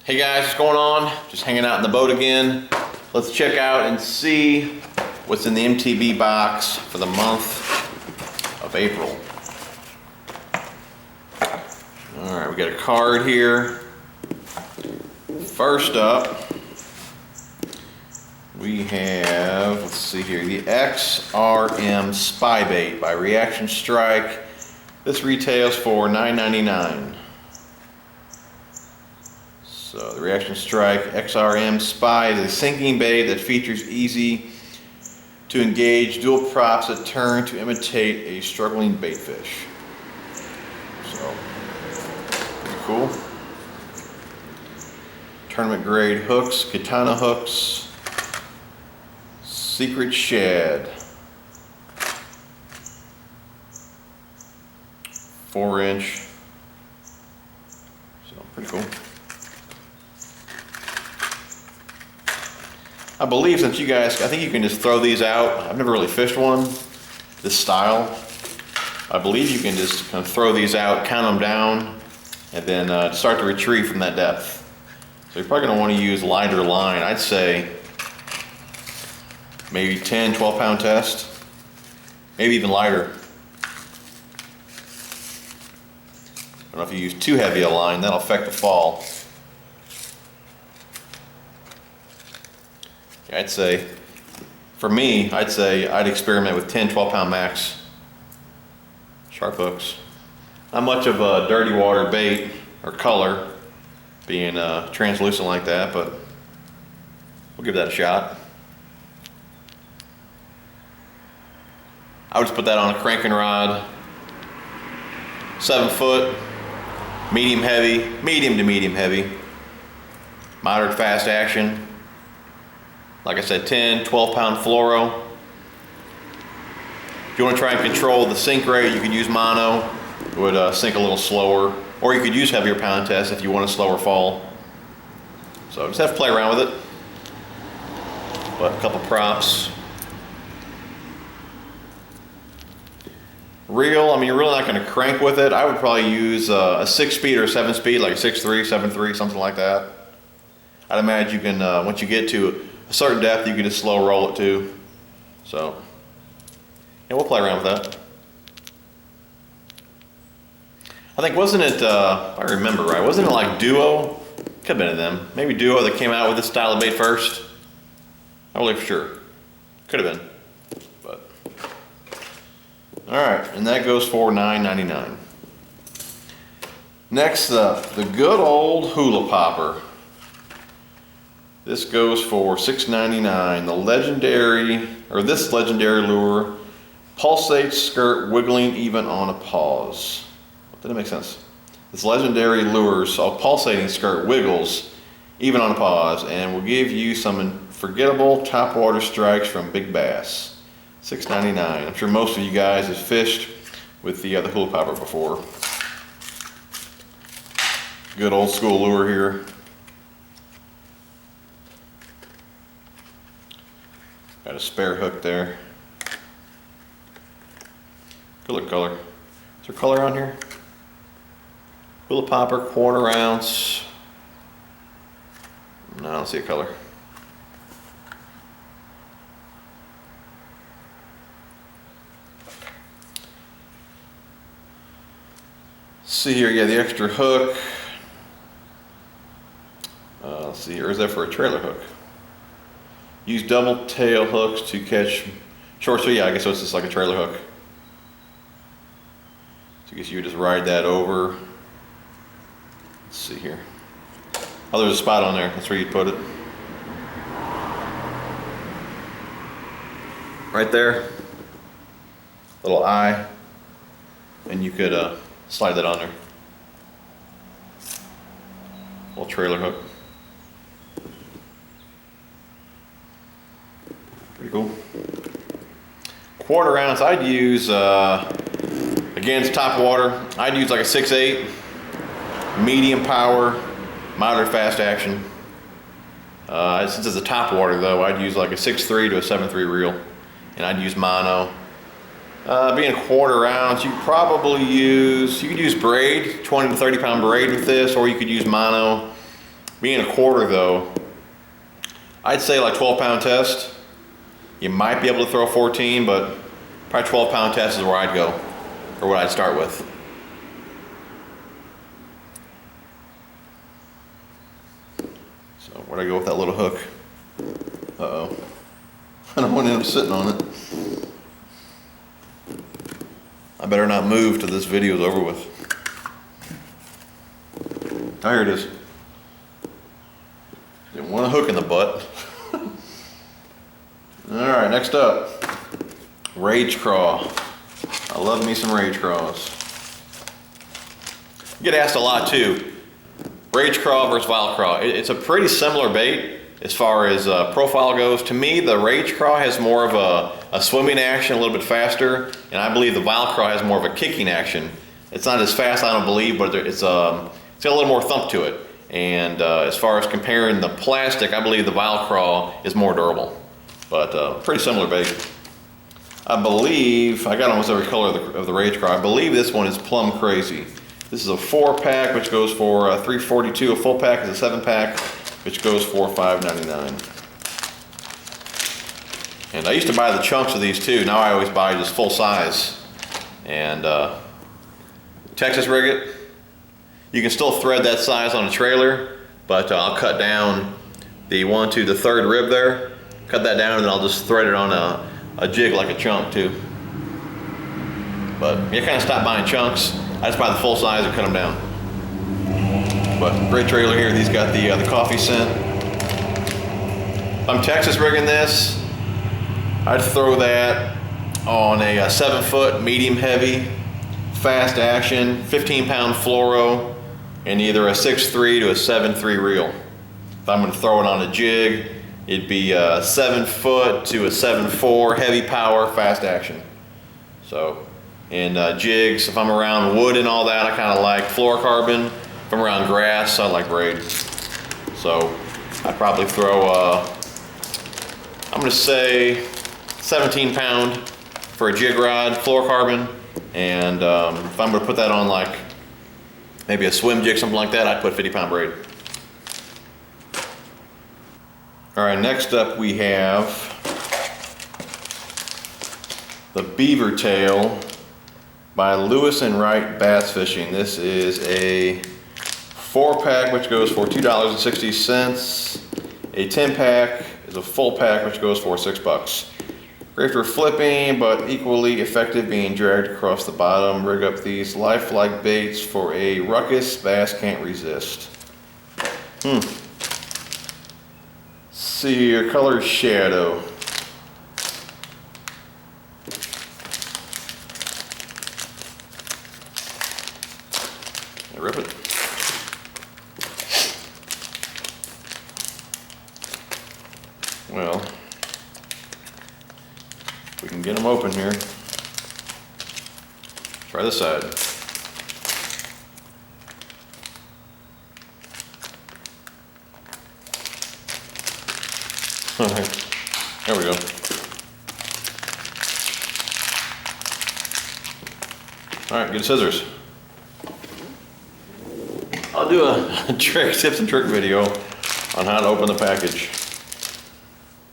Hey guys, what's going on? Just hanging out in the boat again. Let's check out and see what's in the MTB box for the month of April. Alright, we got a card here. First up, we have, let's see here, the XRM Spy Bait by Reaction Strike. This retails for $9.99. So the Reaction Strike XRM Spy is a sinking bait that features easy to engage dual props that turn to imitate a struggling baitfish. So, pretty cool. Tournament grade hooks, katana hooks, secret shad, 4-inch. So pretty cool. I believe since you guys, I think you can just throw these out. I've never really fished one this style. I believe you can just kind of throw these out, count them down, and then start to retrieve from that depth. So you're probably going to want to use lighter line. I'd say maybe 10, 12 pound test, maybe even lighter. I don't know if you use too heavy a line, that'll affect the fall. I'd say, for me, I'd say I'd experiment with 10, 12 pound max sharp hooks. Not much of a dirty water bait or color, being translucent like that, but we'll give that a shot. I would just put that on a cranking rod, 7 foot, medium to medium heavy, moderate fast action. Like I said, 10, 12 pound fluoro. If you want to try and control the sink rate, you could use mono. It would sink a little slower. Or you could use heavier pound test if you want a slower fall. So just have to play around with it. But a couple props. Reel, I mean, you're really not going to crank with it. I would probably use a 6-speed or a 7-speed, like a 6.3, 7.3, something like that. I'd imagine you can, once you get to a certain depth, you can just slow roll it too. So, yeah, we'll play around with that. I think, wasn't it, if I remember right, wasn't it like Duo? Could have been in them. Maybe Duo that came out with this style of bait first. Not really for sure. Could have been. But, alright, and that goes for $9.99. Next up, the good old Hula Popper. This goes for $6.99. The legendary, or this legendary lure, pulsates skirt wiggling even on a pause. Did that make sense? This legendary lure, so pulsating skirt wiggles even on a pause, and will give you some unforgettable topwater strikes from big bass. $6.99. I'm sure most of you guys have fished with the Hula Popper before. Good old school lure here. Got a spare hook there. Good look color. Is there color on here? Hula Popper, 1/4 ounce. No, I don't see a color. See here, yeah, the extra hook. Let's see here, is that for a trailer hook? Use double tail hooks to catch short, so yeah, I guess so it's just like a trailer hook. So I guess you would just ride that over. Let's see here. Oh, there's a spot on there, that's where you'd put it. Right there, little eye, and you could slide that on there. Little trailer hook. Pretty cool. 1/4 ounce, I'd use, again, it's top water. I'd use like a 6.8, medium power, moderate fast action. Since it's a top water though, I'd use like a 6.3 to a 7.3 reel. And I'd use mono. Being a 1/4 ounce, you could use braid, 20 to 30 pound braid with this, or you could use mono. Being a quarter though, I'd say like 12-pound test. You might be able to throw a 14, but probably 12-pound test is where I'd go, or what I'd start with. So where'd I go with that little hook? Uh-oh. I don't want to end up sitting on it. I better not move till this video is over with. Oh, here it is. Didn't want a hook in the butt. Alright, next up. Rage Craw. I love me some Rage Craws. You get asked a lot too. Rage Craw versus Wild Craw. It's a pretty similar bait as far as profile goes. To me, the Rage Craw has more of a swimming action, a little bit faster, and I believe the Wild Craw has more of a kicking action. It's not as fast, I don't believe, but it's got a little more thump to it. And as far as comparing the plastic, I believe the Wild Craw is more durable. But pretty similar bait. I believe, I got almost every color of the Rage Craw. I believe this one is Plum Crazy. This is a 4-pack, which goes for $3.42. A full pack is a 7-pack, which goes for $5.99. And I used to buy the chunks of these too. Now I always buy just full size. And Texas rig it. You can still thread that size on a trailer, but I'll cut down the 1 to the 3rd rib there. Cut that down and then I'll just thread it on a jig like a chunk too. But you kind of stop buying chunks. I just buy the full size and cut them down. But great trailer here. These got the coffee scent. If I'm Texas rigging this, I'd throw that on a 7-foot medium heavy, fast action, 15-pound fluoro, and either a 6.3 to a 7.3 reel. If I'm going to throw it on a jig, it'd be a 7-foot to a 7.4 heavy power, fast action. So, and jigs, if I'm around wood and all that, I kind of like fluorocarbon. If I'm around grass, I like braid. So, I'd probably throw, I'm going to say 17-pound for a jig rod, fluorocarbon. And if I'm going to put that on like maybe a swim jig, something like that, I'd put 50-pound braid. All right, next up we have the Beaver Tail by Lewis and Wright Bass Fishing. This is a 4-pack, which goes for $2.60. A 10-pack is a full pack, which goes for $6. Great for flipping, but equally effective being dragged across the bottom. Rig up these lifelike baits for a ruckus bass can't resist. See, your color is shadow. Rip it. Well, we can get them open here. Try this side. All right, there we go. All right, get scissors. I'll do a tips and trick video on how to open the package.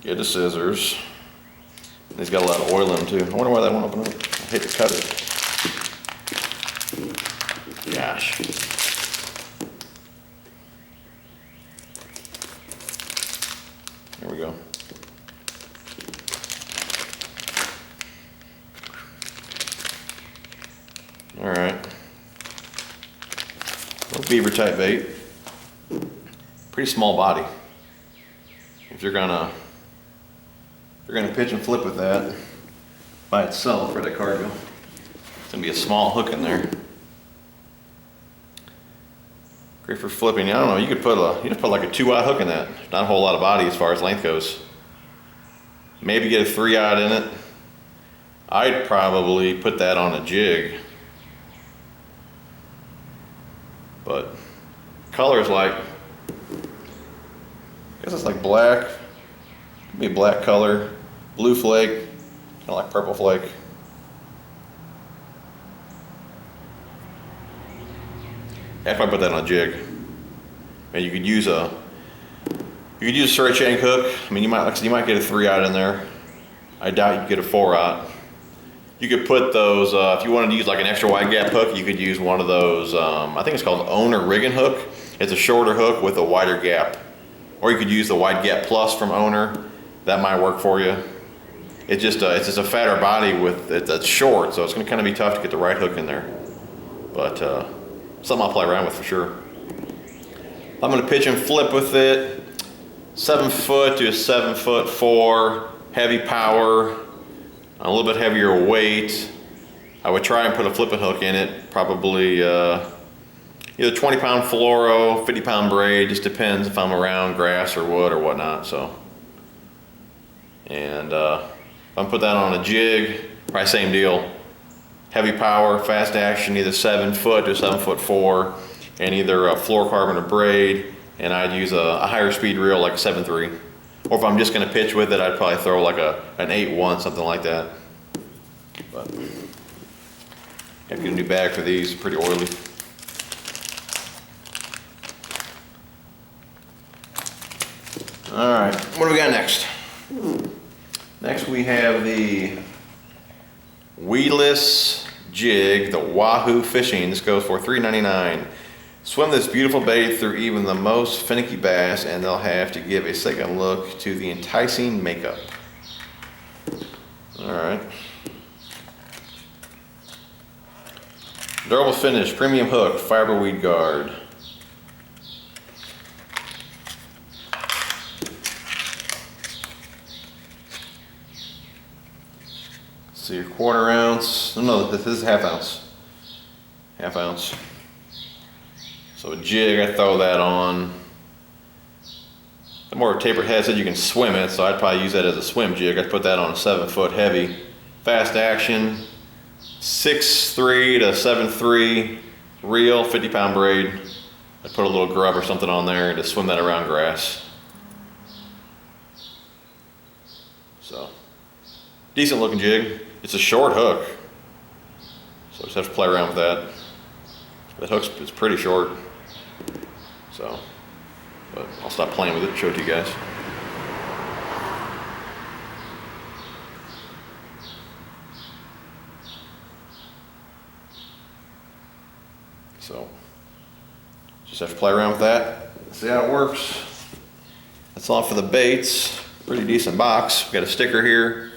Get the scissors. He's got a lot of oil in them too. I wonder why that won't open up. I hate to cut it. Gosh. There we go. All right. Little beaver type bait. Pretty small body. If you're gonna pitch and flip with that by itself for the cargo, it's gonna be a small hook in there. Great for flipping. I don't know. You could put like a 2-aught hook in that. Not a whole lot of body as far as length goes. Maybe get a 3-aught in it. I'd probably put that on a jig. But color is like, I guess it's like black. Could be a black color, blue flake, kind of like purple flake. If I put that on a jig. And you could use a straight shank hook. I mean, you might get a 3/0 in there. I doubt you'd get a 4/0. You could put those, if you wanted to use like an extra wide gap hook, you could use one of those, I think it's called Owner rigging hook. It's a shorter hook with a wider gap. Or you could use the wide gap plus from Owner. That might work for you. It's just a fatter body with that's short, so it's going to kind of be tough to get the right hook in there. But something I'll play around with for sure. I'm going to pitch and flip with it. 7 foot to a 7'4", heavy power, a little bit heavier weight. I would try and put a flipping hook in it, probably either 20-pound fluoro, 50-pound braid, just depends if I'm around grass or wood or whatnot. So, and if I'm put that on a jig, probably same deal. Heavy power, fast action, either 7 foot to 7'4", and either a fluorocarbon or braid. And I'd use a higher speed reel like a 7.3. Or if I'm just going to pitch with it, I'd probably throw like an 8.1, something like that. But have to get a new bag for these, pretty oily. All right, what do we got next? Next we have the Weedless Jig, the Wahoo Fishing. This goes for $3.99. Swim this beautiful bait through even the most finicky bass, and they'll have to give a second look to the enticing makeup. All right. Durable finish, premium hook, fiber weed guard. So your 1/4 ounce, no, this is 1/2 ounce. 1/2 ounce. So a jig, I throw that on. The more tapered head said you can swim it, so I'd probably use that as a swim jig. I'd put that on a 7-foot heavy. Fast action, 6.3 to 7.3 reel, 50-pound braid. I'd put a little grub or something on there to swim that around grass. So, decent looking jig. It's a short hook, so I just have to play around with that. That hook's it's pretty short. So, but I'll stop playing with it and show it to you guys. So, just have to play around with that, see how it works. That's all for the baits. Pretty decent box. We got a sticker here.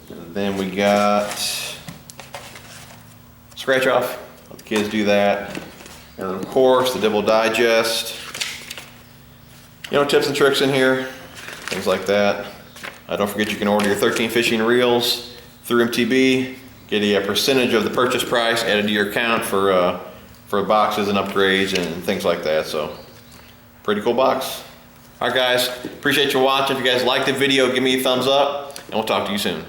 And then we got scratch off. Let the kids do that. And then of course the Dibble Digest. Tips and tricks in here, things like that. Don't forget you can order your 13 fishing reels through MTB. Get a percentage of the purchase price added to your account for boxes and upgrades and things like that. So pretty cool box. All right guys, appreciate you watching. If you guys liked the video, give me a thumbs up and we'll talk to you soon.